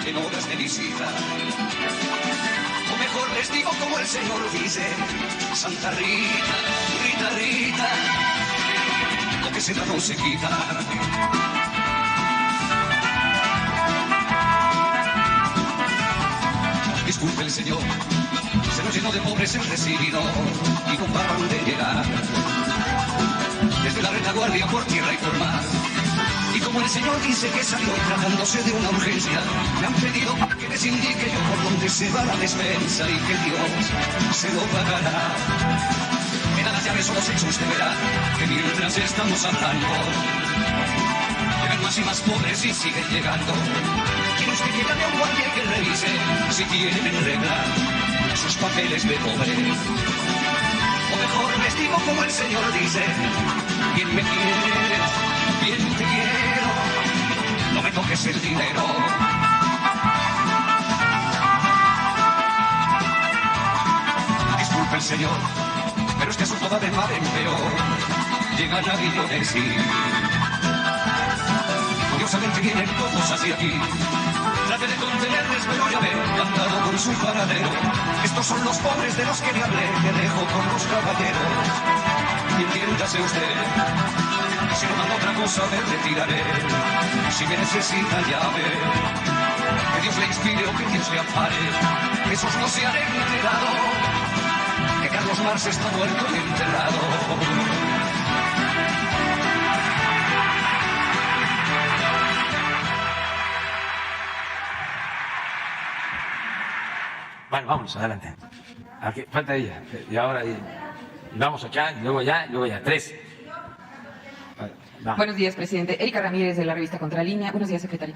en horas de visita. O mejor les digo como el señor dice: Santa Rita, Rita, Rita, lo que se da no se quita. Disculpe el señor, se nos llenó de pobres el recibidor y no paran de llegar. Desde la retaguardia por tierra y por mar. Y como el señor dice que salió tratándose de una urgencia, me han pedido que les indique yo por dónde se va la despensa y que Dios se lo pagará. Me da las llaves o los hechos, usted verá que mientras estamos hablando, llegan más y más pobres y siguen llegando. ¿Quiere usted que llame a un guardia y que revise si tienen en regla sus papeles de pobre? O mejor les digo como el señor dice: bien me quieres, bien te quiero, no me toques el dinero. Disculpe el señor, pero este asunto va de mal en peor. Llegan a millones y curiosamente vienen todos hacia aquí. Trate de contenerles, pero ya ven, cantado con su paradero. Estos son los pobres de los que le hablé, que dejo con los caballeros. Y entiéndase usted, si no mando otra cosa me retiraré. Si me necesita llave, que Dios le inspire o que Dios le ampare. Esos no se han enterado, que Carlos Marx está muerto y enterrado. Bueno, vamos, adelante. Aquí, falta ella. Y ahora vamos acá, y luego allá, y luego allá. 3. Buenos días, presidente. Erika Ramírez, de la revista Contralínea. Buenos días, secretaria.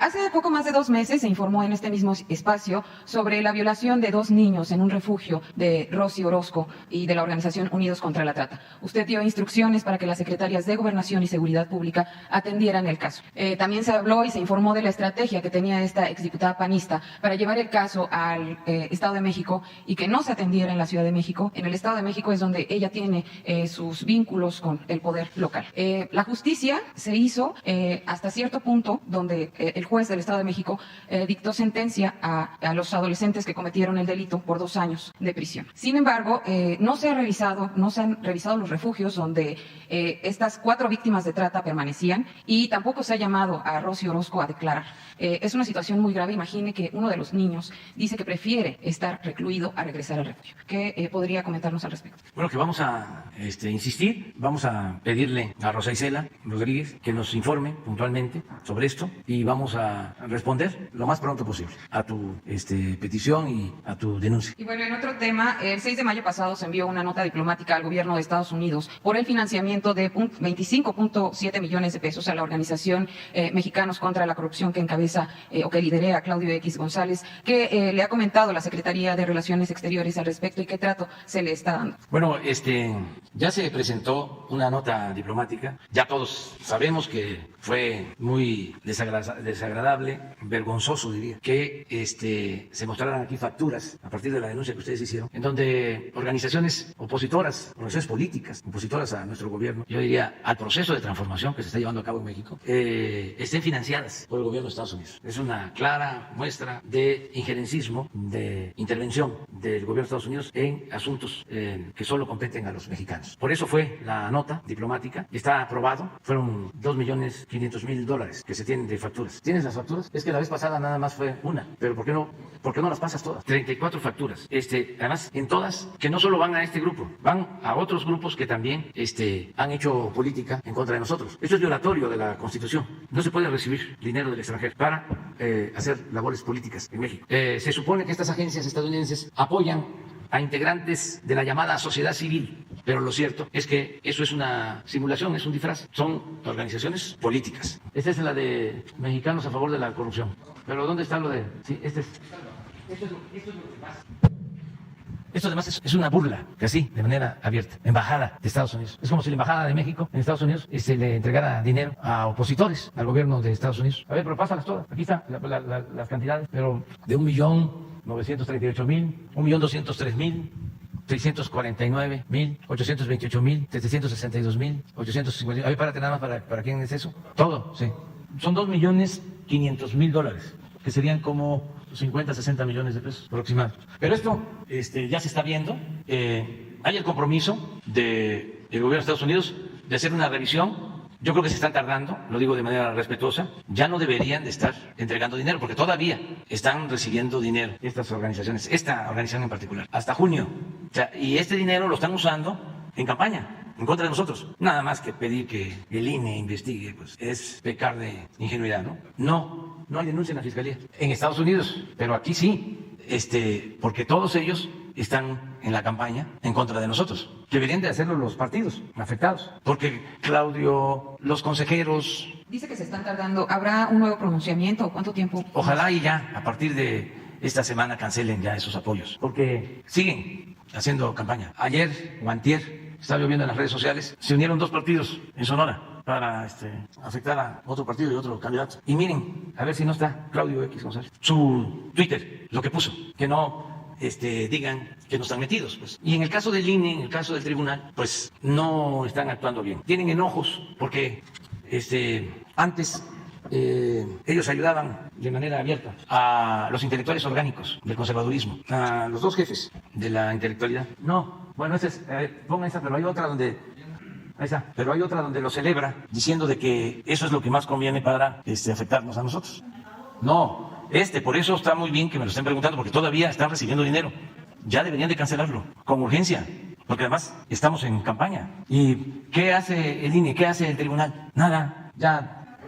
Hace poco más de 2 meses se informó en este mismo espacio sobre la violación de 2 niños en un refugio de Rosy Orozco y de la organización Unidos contra la Trata. Usted dio instrucciones para que las secretarias de Gobernación y Seguridad Pública atendieran el caso. También se habló y se informó de la estrategia que tenía esta exdiputada panista para llevar el caso al Estado de México y que no se atendiera en la Ciudad de México. En el Estado de México es donde ella tiene sus vínculos con el poder local. La justicia se hizo hasta cierto punto donde el juez del Estado de México dictó sentencia a los adolescentes que cometieron el delito por 2 años de prisión. Sin embargo, no se han revisado los refugios donde estas 4 víctimas de trata permanecían y tampoco se ha llamado a Rosy Orozco a declarar. Es una situación muy grave. Imagine que uno de los niños dice que prefiere estar recluido a regresar al refugio. ¿Qué podría comentarnos al respecto? Bueno, que vamos a insistir, vamos a pedirle a Rosa Isela Rodríguez que nos informe puntualmente sobre esto y vamos a responder lo más pronto posible a tu petición y a tu denuncia. Y bueno, en otro tema, el 6 de mayo pasado se envió una nota diplomática al gobierno de Estados Unidos por el financiamiento de 25.7 millones de pesos a la organización Mexicanos contra la Corrupción que encabeza o que lidera Claudio X González. ¿Qué le ha comentado la Secretaría de Relaciones Exteriores al respecto y qué trato se le está dando? Bueno, ya se presentó una nota diplomática. Ya todos sabemos que fue muy desagradable, vergonzoso diría, que se mostraran aquí facturas a partir de la denuncia que ustedes hicieron, en donde organizaciones opositoras, organizaciones políticas, opositoras a nuestro gobierno, yo diría al proceso de transformación que se está llevando a cabo en México, estén financiadas por el gobierno de Estados Unidos. Es una clara muestra de injerencismo, de intervención del gobierno de Estados Unidos en asuntos que solo competen a los mexicanos. Por eso fue la nota diplomática. Está aprobado fueron $2.500.000 que se tienen de facturas. ¿Tienes las facturas? Es que la vez pasada nada más fue una, pero ¿por qué no las pasas todas? 34 facturas. Además, en todas, que no solo van a este grupo, van a otros grupos que también han hecho política en contra de nosotros. Esto es violatorio de la Constitución. No se puede recibir dinero del extranjero para hacer labores políticas en México. Se supone que estas agencias estadounidenses apoyan a integrantes de la llamada sociedad civil, pero lo cierto es que eso es una simulación, es un disfraz, son organizaciones políticas. Esta es la de Mexicanos a favor de la corrupción. Pero ¿dónde está lo de...? Sí, esto es lo demás. Esto además es una burla, que así, de manera abierta, embajada de Estados Unidos. Es como si la embajada de México en Estados Unidos le entregara dinero a opositores al gobierno de Estados Unidos. A ver, pero pásalas todas. Aquí están las cantidades, pero de 1.938.000, 1.203.000, 649.000, 828.000, 762.000, 850. A ver, párate nada más para quién es eso. Todo, sí. Son $2.500.000, que serían como 50, 60 millones de pesos aproximados. Pero esto ya se está viendo. Hay el compromiso del gobierno de Estados Unidos de hacer una revisión. Yo creo que se están tardando, lo digo de manera respetuosa. Ya no deberían de estar entregando dinero, porque todavía están recibiendo dinero estas organizaciones, esta organización en particular, hasta junio. O sea, y este dinero lo están usando en campaña en contra de nosotros. Nada más que pedir que el INE investigue, pues es pecar de ingenuidad, ¿no? No hay denuncia en la Fiscalía. En Estados Unidos, pero aquí sí, porque todos ellos están en la campaña en contra de nosotros. Deberían de hacerlo los partidos afectados, porque Claudio, los consejeros... Dice que se están tardando. ¿Habrá un nuevo pronunciamiento? ¿Cuánto tiempo? Ojalá y ya, a partir de esta semana, cancelen ya esos apoyos, porque siguen haciendo campaña. Ayer o antier, estaba yo viendo en las redes sociales, se unieron dos partidos en Sonora para afectar a otro partido y otro candidato. Y miren, a ver si no está Claudio X González, su Twitter, lo que puso, que no digan que no están metidos. Pues. Y en el caso del INE, en el caso del tribunal, pues no están actuando bien. Tienen enojos porque antes ellos ayudaban de manera abierta a los intelectuales orgánicos del conservadurismo, a los dos jefes de la intelectualidad. No, bueno, pongan esa, pero hay otra donde... Ahí está. Pero hay otra donde lo celebra diciendo de que eso es lo que más conviene para afectarnos a nosotros. No, por eso está muy bien que me lo estén preguntando, porque todavía están recibiendo dinero. Ya deberían de cancelarlo con urgencia, porque además estamos en campaña. ¿Y qué hace el INE? ¿Qué hace el tribunal? Nada, ya.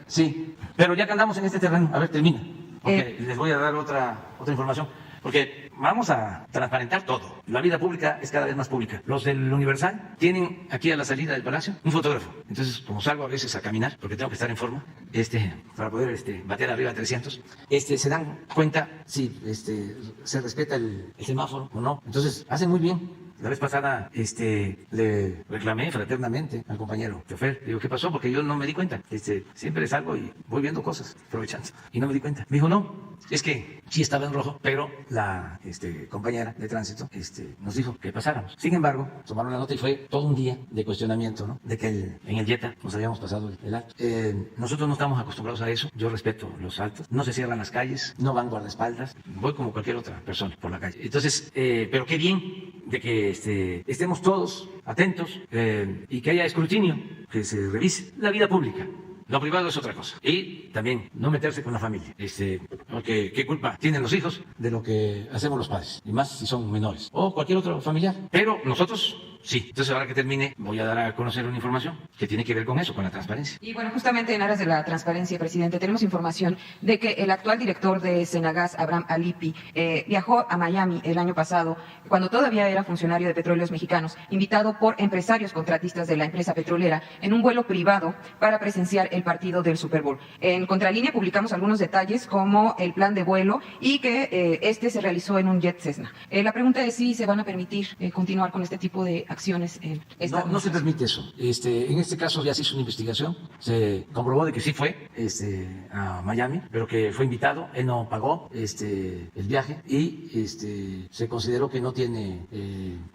Sí, pero ya que andamos en este terreno, a ver, termina, porque les voy a dar otra información. Porque vamos a transparentar todo. La vida pública es cada vez más pública. Los del Universal tienen aquí a la salida del Palacio un fotógrafo. Entonces, como salgo a veces a caminar, porque tengo que estar en forma, para poder batear arriba de 300, se dan cuenta si se respeta el semáforo o no. Entonces, hacen muy bien. La vez pasada le reclamé fraternamente al compañero chofer. Digo, ¿qué pasó? Porque yo no me di cuenta. Siempre salgo y voy viendo cosas, aprovechando. Y no me di cuenta. Me dijo, no, es que sí estaba en rojo, pero la compañera de tránsito nos dijo que pasáramos. Sin embargo, tomaron la nota y fue todo un día de cuestionamiento, ¿no? De que en el Jetta nos habíamos pasado el alto. Nosotros no estamos acostumbrados a eso. Yo respeto los altos. No se cierran las calles, no van guardaespaldas. Voy como cualquier otra persona por la calle. Entonces, pero qué bien de que estemos todos atentos y que haya escrutinio, que se revise la vida pública. Lo privado es otra cosa. Y también no meterse con la familia. Porque qué culpa tienen los hijos de lo que hacemos los padres. Y más si son menores. O cualquier otro familiar. Pero nosotros sí. Entonces ahora que termine voy a dar a conocer una información que tiene que ver con eso, con la transparencia. Y bueno, justamente en aras de la transparencia, presidente, tenemos información de que el actual director de Senagas, Abraham Alipi, viajó a Miami el año pasado, cuando todavía era funcionario de Petróleos Mexicanos, invitado por empresarios contratistas de la empresa petrolera en un vuelo privado para presenciar el partido del Super Bowl. En Contralínea publicamos algunos detalles como el plan de vuelo y que se realizó en un jet Cessna. La pregunta es si se van a permitir continuar con este tipo de acciones. No se permite eso. En este caso ya se hizo una investigación, se comprobó de que sí fue a Miami, pero que fue invitado, él no pagó el viaje y se consideró que no tiene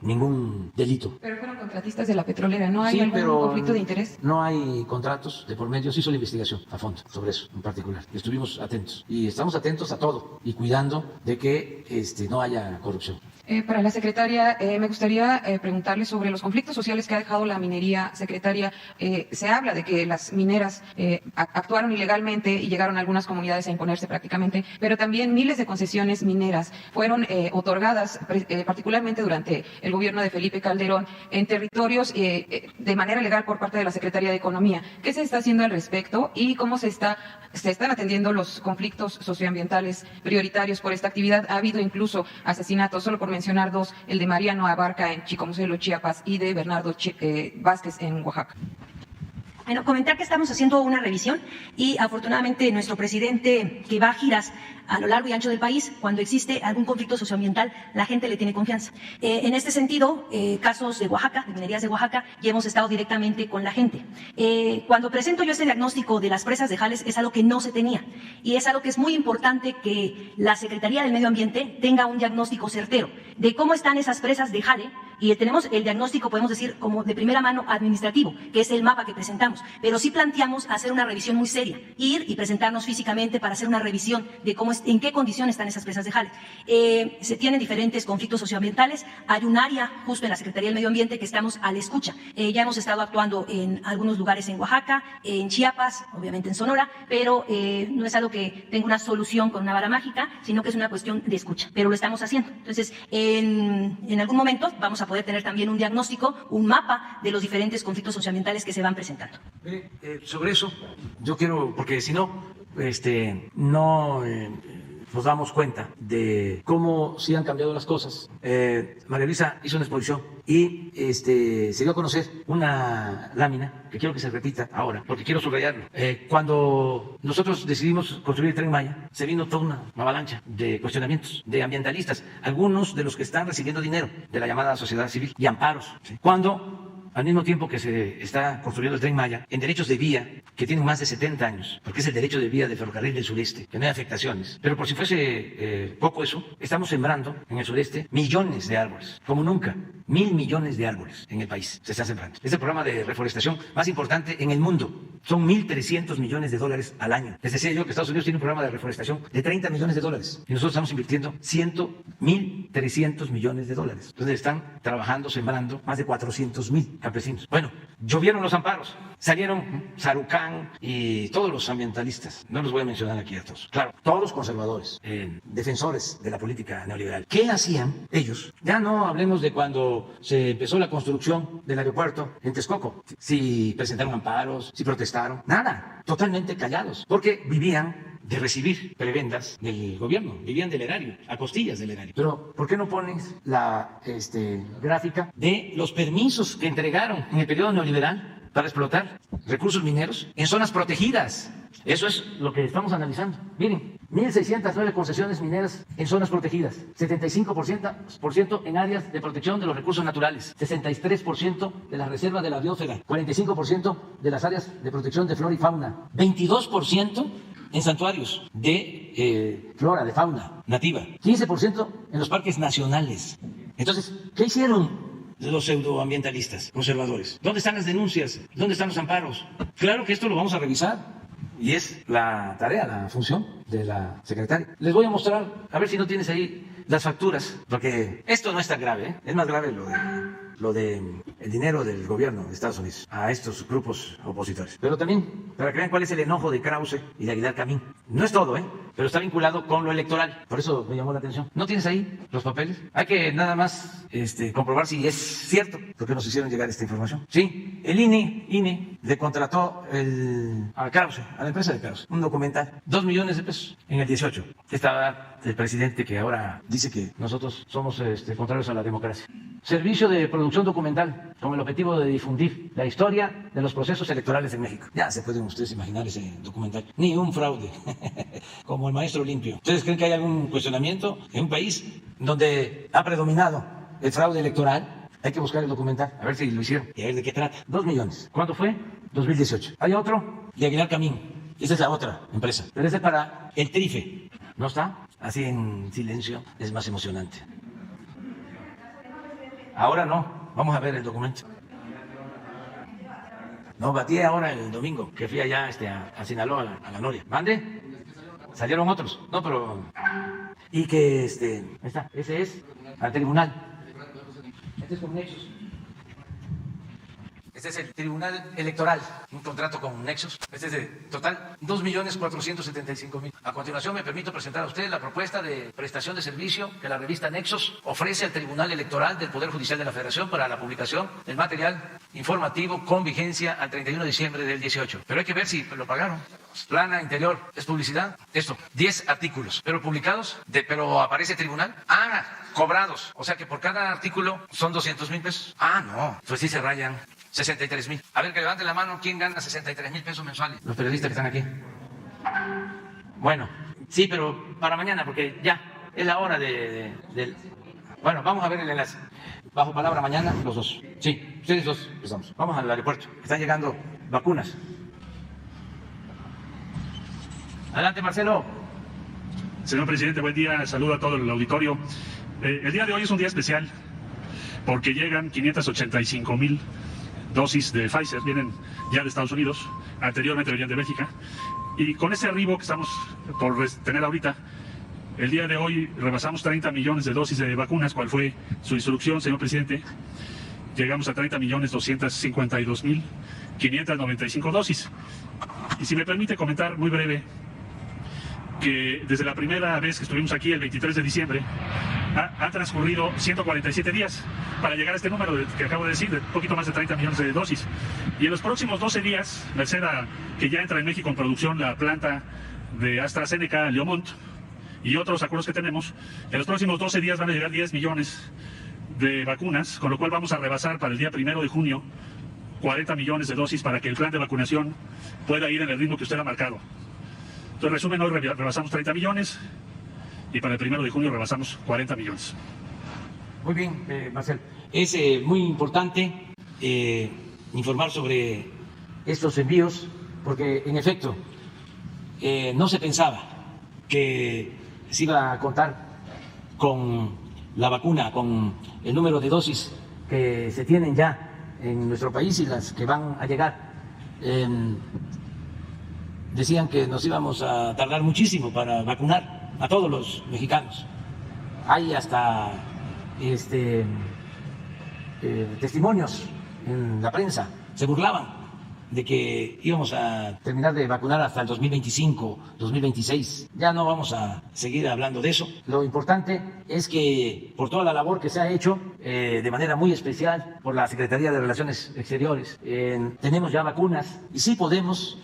ningún delito. Pero fueron contratistas de la petrolera, ¿no hay algún conflicto de interés? No hay contratos de por medio. Se hizo la investigación a fondo sobre eso en particular. Estuvimos atentos y estamos atentos a todo y cuidando de que no haya corrupción. Para la secretaria, me gustaría preguntarle sobre los conflictos sociales que ha dejado la minería. Secretaria, se habla de que las mineras actuaron ilegalmente y llegaron a algunas comunidades a imponerse prácticamente, pero también miles de concesiones mineras fueron otorgadas, particularmente durante el gobierno de Felipe Calderón, en territorios de manera legal por parte de la Secretaría de Economía. ¿Qué se está haciendo al respecto y cómo se están atendiendo los conflictos socioambientales prioritarios por esta actividad? Ha habido incluso asesinatos, solo por mencionar dos, el de Mariano Abarca en Chicomucelo, Chiapas, y de Bernardo Vázquez en Oaxaca. Bueno, comentar que estamos haciendo una revisión y afortunadamente nuestro presidente, que va a giras a lo largo y ancho del país, cuando existe algún conflicto socioambiental, la gente le tiene confianza. En este sentido, casos de Oaxaca, de minerías de Oaxaca, ya hemos estado directamente con la gente. Cuando presento yo este diagnóstico de las presas de Jales, es algo que no se tenía y es algo que es muy importante que la Secretaría del Medio Ambiente tenga un diagnóstico certero de cómo están esas presas de Jale. Y tenemos el diagnóstico, podemos decir, como de primera mano administrativo, que es el mapa que presentamos, pero sí planteamos hacer una revisión muy seria, ir y presentarnos físicamente para hacer una revisión de en qué condiciones están esas presas de Jale. Se tienen diferentes conflictos socioambientales, hay un área justo en la Secretaría del Medio Ambiente que estamos a la escucha. Ya hemos estado actuando en algunos lugares en Oaxaca, en Chiapas, obviamente en Sonora, pero no es algo que tenga una solución con una vara mágica, sino que es una cuestión de escucha, pero lo estamos haciendo. Entonces, en algún momento vamos a poder tener también un diagnóstico, un mapa de los diferentes conflictos socioambientales que se van presentando. Sobre eso, yo quiero, porque si no, no nos damos cuenta de cómo sí han cambiado las cosas. María Luisa hizo una exposición y se dio a conocer una lámina que quiero que se repita ahora, porque quiero subrayarlo. Cuando nosotros decidimos construir el Tren Maya, se vino toda una avalancha de cuestionamientos de ambientalistas, algunos de los que están recibiendo dinero de la llamada sociedad civil y amparos, ¿sí? Cuando al mismo tiempo que se está construyendo el Tren Maya, en derechos de vía, que tienen más de 70 años, porque es el derecho de vía del ferrocarril del sureste, que no hay afectaciones. Pero por si fuese poco eso, estamos sembrando en el sureste millones de árboles, como nunca. 1.000 millones de árboles en el país se están sembrando. Es el programa de reforestación más importante en el mundo. Son 1.300 millones de dólares al año. Les decía yo que Estados Unidos tiene un programa de reforestación de 30 millones de dólares. Y nosotros estamos invirtiendo 1.300 millones de dólares. Entonces están trabajando, sembrando más de 400.000 campesinos. Bueno, llovieron los amparos. Salieron Sarucán y todos los ambientalistas. No los voy a mencionar aquí a todos. Claro, todos conservadores, defensores de la política neoliberal. ¿Qué hacían ellos? Ya no hablemos de cuando se empezó la construcción del aeropuerto en Texcoco. Si presentaron amparos, si protestaron. Nada. Totalmente callados. Porque vivían de recibir prebendas del gobierno, vivían del erario, a costillas del erario. Pero, ¿por qué no pones la gráfica de los permisos que entregaron en el periodo neoliberal para explotar recursos mineros en zonas protegidas? Eso es lo que estamos analizando. Miren, 1.609 concesiones mineras en zonas protegidas, 75% en áreas de protección de los recursos naturales, 63% de las reservas de la biosfera, 45% de las áreas de protección de flora y fauna, 22% en santuarios de flora, de fauna nativa, 15% en los parques nacionales. Entonces, ¿qué hicieron los pseudoambientalistas conservadores? ¿Dónde están las denuncias? ¿Dónde están los amparos? Claro que esto lo vamos a revisar y es la tarea, la función de la secretaria. Les voy a mostrar, a ver si no tienes ahí las facturas, porque esto no es tan grave, ¿eh? Es más grave lo de el dinero del gobierno de Estados Unidos a estos grupos opositores. Pero también, para que vean cuál es el enojo de Krause y de Aguilar Camín. No es todo, pero está vinculado con lo electoral. Por eso me llamó la atención. ¿No tienes ahí los papeles? Hay que nada más comprobar si es cierto, porque nos hicieron llegar esta información. Sí, el INE le contrató a Krause, a la empresa de Krause, un documental, 2 millones de pesos en el 18. Estaba el presidente que ahora dice que nosotros somos contrarios a la democracia. Servicio de producción documental con el objetivo de difundir la historia de los procesos electorales en México. Ya se pueden ustedes imaginar ese documental. Ni un fraude, como el maestro limpio. ¿Ustedes creen que hay algún cuestionamiento en un país donde ha predominado el fraude electoral? Hay que buscar el documental, a ver si lo hicieron y a ver de qué trata. 2 millones. ¿Cuánto fue? 2018. Hay otro de Aguilar Camín. Esa es la otra empresa. Pero ese es para el Trife. ¿No está? Así en silencio es más emocionante. Ahora no. Vamos a ver el documento. No, batí ahora el domingo, que fui allá a Sinaloa, a la Noria. ¿Mande? Salieron otros. No, pero y que ahí está, ese es al tribunal. Este es con Nexus. Este es el Tribunal Electoral, un contrato con Nexus. Este es de total 2.475.000. A continuación me permito presentar a usted la propuesta de prestación de servicio que la revista Nexus ofrece al Tribunal Electoral del Poder Judicial de la Federación para la publicación del material informativo con vigencia al 31 de diciembre del 18. Pero hay que ver si lo pagaron. Plana interior, es publicidad. Esto, 10 artículos, pero publicados, pero aparece tribunal. Cobrados. O sea que por cada artículo son 200,000 pesos. No, pues sí se rayan 63,000. A ver, que levante la mano, ¿quién gana 63,000 pesos mensuales? Los periodistas que están aquí. Bueno, sí, pero para mañana, porque ya es la hora del... Bueno, vamos a ver el enlace. Bajo palabra mañana, los dos. Sí, ustedes dos empezamos. Vamos al aeropuerto. Están llegando vacunas. Adelante, Marcelo. Señor presidente, buen día. Saludo a todo el auditorio. El día de hoy es un día especial porque llegan 585,000 dosis de Pfizer. Vienen ya de Estados Unidos, anteriormente venían de Bélgica. Y con ese arribo que estamos por tener ahorita, el día de hoy rebasamos 30 millones de dosis de vacunas, cual fue su instrucción, señor presidente. Llegamos a 30.252.595 dosis. Y si me permite comentar muy breve, que desde la primera vez que estuvimos aquí, el 23 de diciembre, han transcurrido 147 días para llegar a este número que acabo de decir, de poquito más de 30 millones de dosis. Y en los próximos 12 días, merced a que ya entra en México en producción la planta de AstraZeneca, Leomont, y otros acuerdos que tenemos, en los próximos 12 días van a llegar 10 millones de vacunas, con lo cual vamos a rebasar para el día 1 de junio 40 millones de dosis para que el plan de vacunación pueda ir en el ritmo que usted ha marcado. Entonces, resumen, hoy rebasamos 30 millones y para el 1 de junio rebasamos 40 millones. Muy bien, Marcel. Es muy importante informar sobre estos envíos porque, en efecto, no se pensaba que se iba a contar con la vacuna, con el número de dosis que se tienen ya en nuestro país y las que van a llegar. Decían que nos íbamos a tardar muchísimo para vacunar a todos los mexicanos. Hay hasta testimonios en la prensa, se burlaban de que íbamos a terminar de vacunar hasta el 2025, 2026. Ya no vamos a seguir hablando de eso. Lo importante es que por toda la labor que se ha hecho, de manera muy especial por la Secretaría de Relaciones Exteriores, tenemos ya vacunas y sí podemos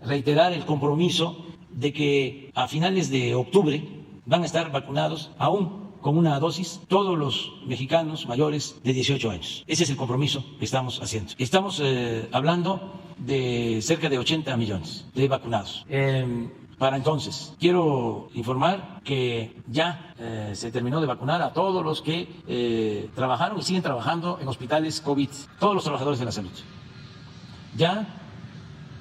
reiterar el compromiso de que a finales de octubre van a estar vacunados aún con una dosis todos los mexicanos mayores de 18 años. Ese es el compromiso que estamos haciendo. Estamos hablando de cerca de 80 millones de vacunados. Para entonces, quiero informar que ya se terminó de vacunar a todos los que trabajaron y siguen trabajando en hospitales COVID, todos los trabajadores de la salud. Ya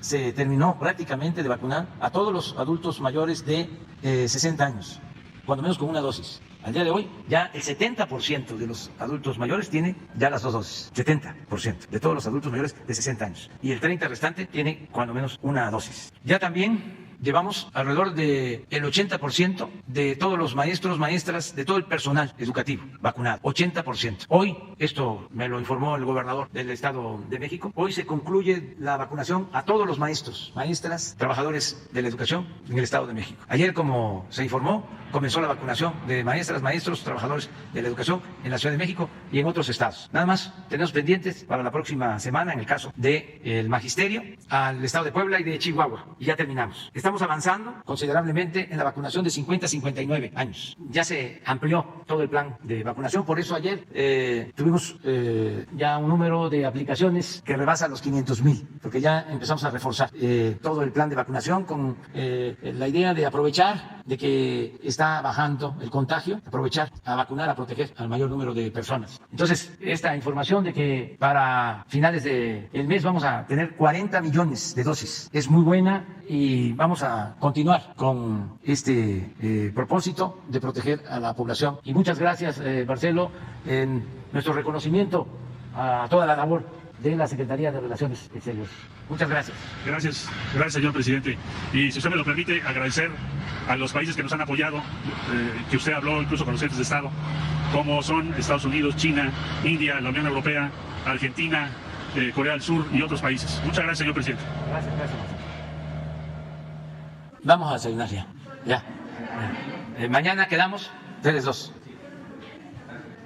se terminó prácticamente de vacunar a todos los adultos mayores de 60 años, cuando menos con una dosis. Al día de hoy, ya el 70% de los adultos mayores tiene ya las dos dosis. 70% de todos los adultos mayores de 60 años. Y el 30% restante tiene cuando menos una dosis. Ya también llevamos alrededor del 80% de todos los maestros, maestras, de todo el personal educativo vacunado. 80%. Hoy, esto me lo informó el gobernador del Estado de México, hoy se concluye la vacunación a todos los maestros, maestras, trabajadores de la educación en el Estado de México. Ayer, como se informó, comenzó la vacunación de maestras, maestros, trabajadores de la educación en la Ciudad de México y en otros estados. Nada más tenemos pendientes para la próxima semana, en el caso del magisterio, al Estado de Puebla y de Chihuahua. Y ya terminamos. Estamos avanzando considerablemente en la vacunación de 50 a 59 años. Ya se amplió todo el plan de vacunación, por eso ayer tuvimos ya un número de aplicaciones que rebasa los 500,000, porque ya empezamos a reforzar todo el plan de vacunación con la idea de aprovechar de que está bajando el contagio, aprovechar a vacunar, a proteger al mayor número de personas. Entonces, esta información de que para finales del mes vamos a tener 40 millones de dosis es muy buena y vamos a continuar con este propósito de proteger a la población. Y muchas gracias, Marcelo, en nuestro reconocimiento a toda la labor de la Secretaría de Relaciones Exteriores. Muchas gracias. Gracias, señor presidente. Y si usted me lo permite, agradecer a los países que nos han apoyado, que usted habló incluso con los jefes de Estado, como son Estados Unidos, China, India, la Unión Europea, Argentina, Corea del Sur y otros países. Muchas gracias, señor presidente. Gracias. Vamos a desayunar ya. Mañana quedamos ustedes dos.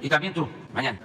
Y también tú, mañana.